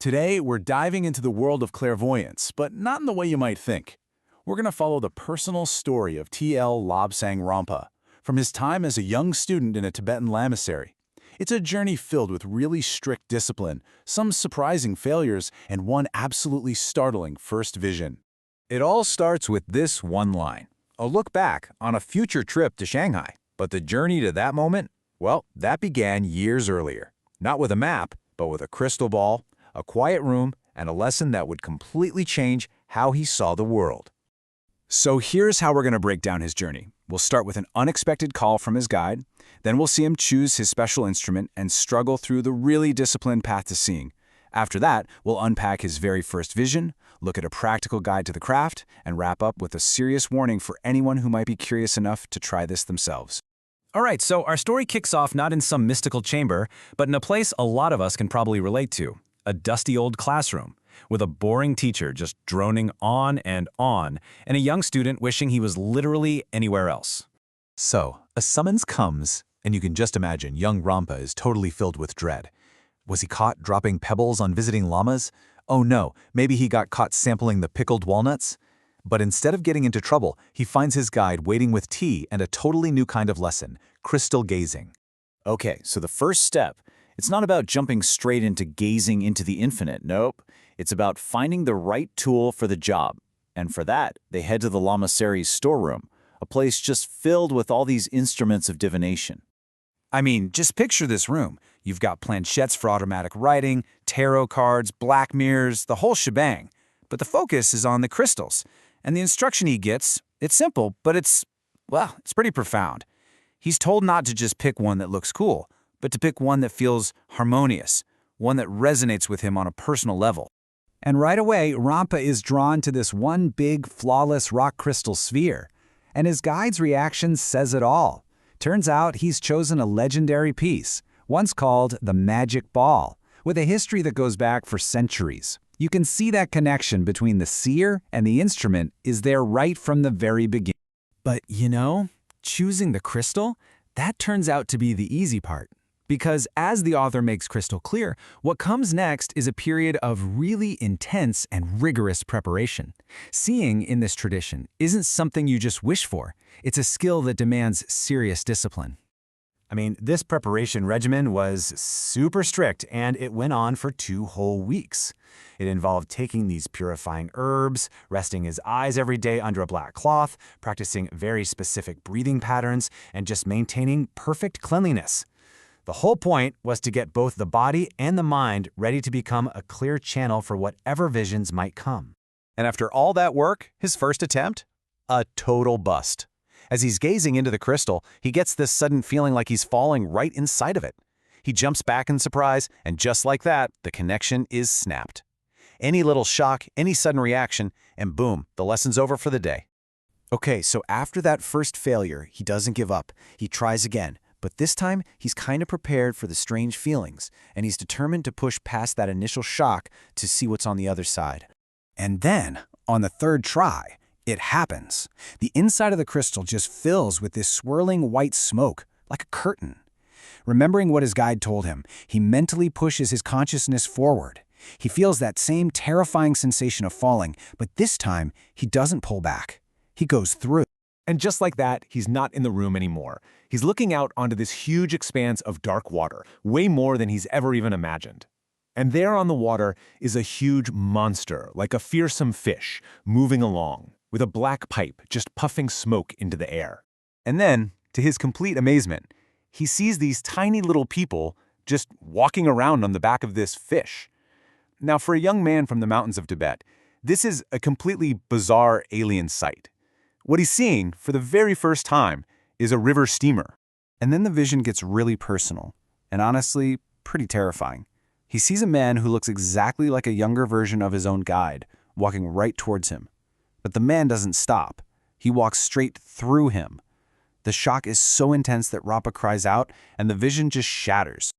Today, we're diving into the world of clairvoyance, but not in the way you might think. We're going to follow the personal story of T.L. Lobsang Rampa, from his time as a young student in a Tibetan lamasery. It's a journey filled with really strict discipline, some surprising failures, and one absolutely startling first vision. It all starts with this one line, a look back on a future trip to Shanghai. But the journey to that moment, well, that began years earlier. Not with a map, but with a crystal ball, a quiet room, and a lesson that would completely change how he saw the world. So here's how we're going to break down his journey. We'll start with an unexpected call from his guide, then we'll see him choose his special instrument and struggle through the really disciplined path to seeing. After that, we'll unpack his very first vision, look at a practical guide to the craft, and wrap up with a serious warning for anyone who might be curious enough to try this themselves. All right, so our story kicks off not in some mystical chamber, but in a place a lot of us can probably relate to. A dusty old classroom, with a boring teacher just droning on, and a young student wishing he was literally anywhere else. So, a summons comes, and you can just imagine young Rampa is totally filled with dread. Was he caught dropping pebbles on visiting lamas? Oh no, maybe he got caught sampling the pickled walnuts? But instead of getting into trouble, he finds his guide waiting with tea and a totally new kind of lesson, crystal gazing. Okay, so the first step, it's not about jumping straight into gazing into the infinite, nope. It's about finding the right tool for the job. And for that, they head to the lamasery's storeroom, a place just filled with all these instruments of divination. I mean, just picture this room. You've got planchettes for automatic writing, tarot cards, black mirrors, the whole shebang. But the focus is on the crystals. And the instruction he gets, it's simple, but it's pretty profound. He's told not to just pick one that looks cool, but to pick one that feels harmonious, one that resonates with him on a personal level. And right away, Rampa is drawn to this one big, flawless rock crystal sphere. And his guide's reaction says it all. Turns out he's chosen a legendary piece, once called the Magic Ball, with a history that goes back for centuries. You can see that connection between the seer and the instrument is there right from the very beginning. But choosing the crystal, that turns out to be the easy part. Because as the author makes crystal clear, what comes next is a period of really intense and rigorous preparation. Seeing in this tradition isn't something you just wish for. It's a skill that demands serious discipline. I mean, this preparation regimen was super strict, and it went on for 2 whole weeks. It involved taking these purifying herbs, resting his eyes every day under a black cloth, practicing very specific breathing patterns, and just maintaining perfect cleanliness. The whole point was to get both the body and the mind ready to become a clear channel for whatever visions might come. And after all that work, his first attempt? A total bust. As he's gazing into the crystal, he gets this sudden feeling like he's falling right inside of it. He jumps back in surprise, and just like that, the connection is snapped. Any little shock, any sudden reaction, and boom, the lesson's over for the day. Okay, so after that first failure, he doesn't give up. He tries again. But this time, he's kind of prepared for the strange feelings, and he's determined to push past that initial shock to see what's on the other side. And then, on the third try, it happens. The inside of the crystal just fills with this swirling white smoke, like a curtain. Remembering what his guide told him, he mentally pushes his consciousness forward. He feels that same terrifying sensation of falling, but this time, he doesn't pull back. He goes through. And just like that, he's not in the room anymore. He's looking out onto this huge expanse of dark water, way more than he's ever even imagined. And there on the water is a huge monster, like a fearsome fish, moving along, with a black pipe just puffing smoke into the air. And then, to his complete amazement, he sees these tiny little people just walking around on the back of this fish. Now, for a young man from the mountains of Tibet, this is a completely bizarre alien sight. What he's seeing, for the very first time, is a river steamer. And then the vision gets really personal, and honestly, pretty terrifying. He sees a man who looks exactly like a younger version of his own guide, walking right towards him. But the man doesn't stop. He walks straight through him. The shock is so intense that Rampa cries out, and the vision just shatters.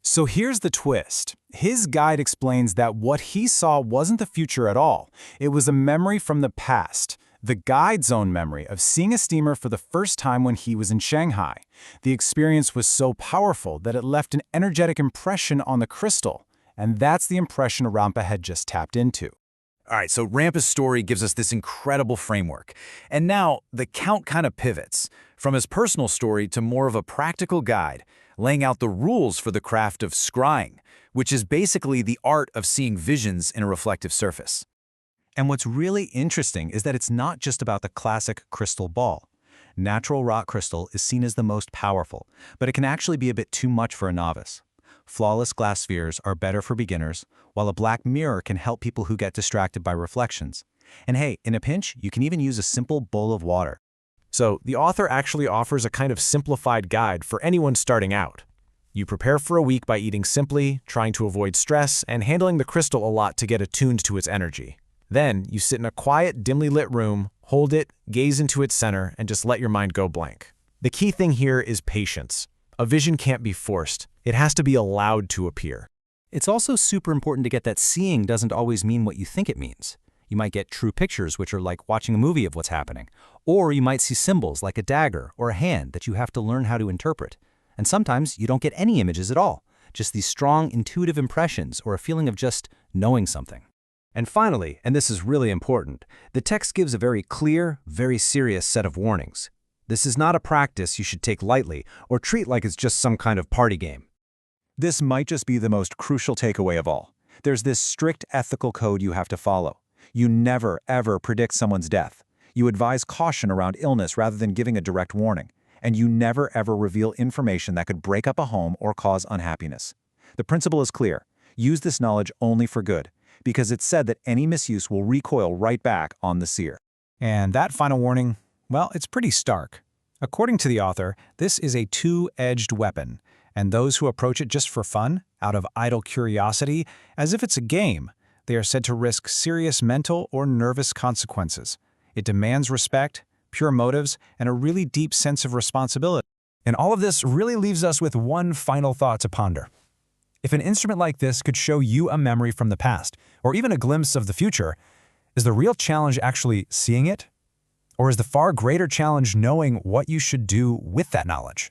So here's the twist. His guide explains that what he saw wasn't the future at all. It was a memory from the past. The guide's own memory of seeing a steamer for the first time when he was in Shanghai. The experience was so powerful that it left an energetic impression on the crystal. And that's the impression Rampa had just tapped into. All right, so Rampa's story gives us this incredible framework. And now the count kind of pivots from his personal story to more of a practical guide, laying out the rules for the craft of scrying, which is basically the art of seeing visions in a reflective surface. And what's really interesting is that it's not just about the classic crystal ball. Natural rock crystal is seen as the most powerful, but it can actually be a bit too much for a novice. Flawless glass spheres are better for beginners, while a black mirror can help people who get distracted by reflections. And hey, in a pinch, you can even use a simple bowl of water. So the author actually offers a kind of simplified guide for anyone starting out. You prepare for a week by eating simply, trying to avoid stress, and handling the crystal a lot to get attuned to its energy. Then, you sit in a quiet, dimly lit room, hold it, gaze into its center, and just let your mind go blank. The key thing here is patience. A vision can't be forced. It has to be allowed to appear. It's also super important to get that seeing doesn't always mean what you think it means. You might get true pictures, which are like watching a movie of what's happening. Or you might see symbols like a dagger or a hand that you have to learn how to interpret. And sometimes you don't get any images at all, just these strong intuitive impressions or a feeling of just knowing something. And finally, and this is really important, the text gives a very clear, very serious set of warnings. This is not a practice you should take lightly or treat like it's just some kind of party game. This might just be the most crucial takeaway of all. There's this strict ethical code you have to follow. You never, ever predict someone's death. You advise caution around illness rather than giving a direct warning. And you never, ever reveal information that could break up a home or cause unhappiness. The principle is clear. Use this knowledge only for good, because it's said that any misuse will recoil right back on the seer. And that final warning, well, it's pretty stark. According to the author, this is a two-edged weapon, and those who approach it just for fun, out of idle curiosity, as if it's a game, they are said to risk serious mental or nervous consequences. It demands respect, pure motives, and a really deep sense of responsibility. And all of this really leaves us with one final thought to ponder. If an instrument like this could show you a memory from the past, or even a glimpse of the future, is the real challenge actually seeing it? Or is the far greater challenge knowing what you should do with that knowledge?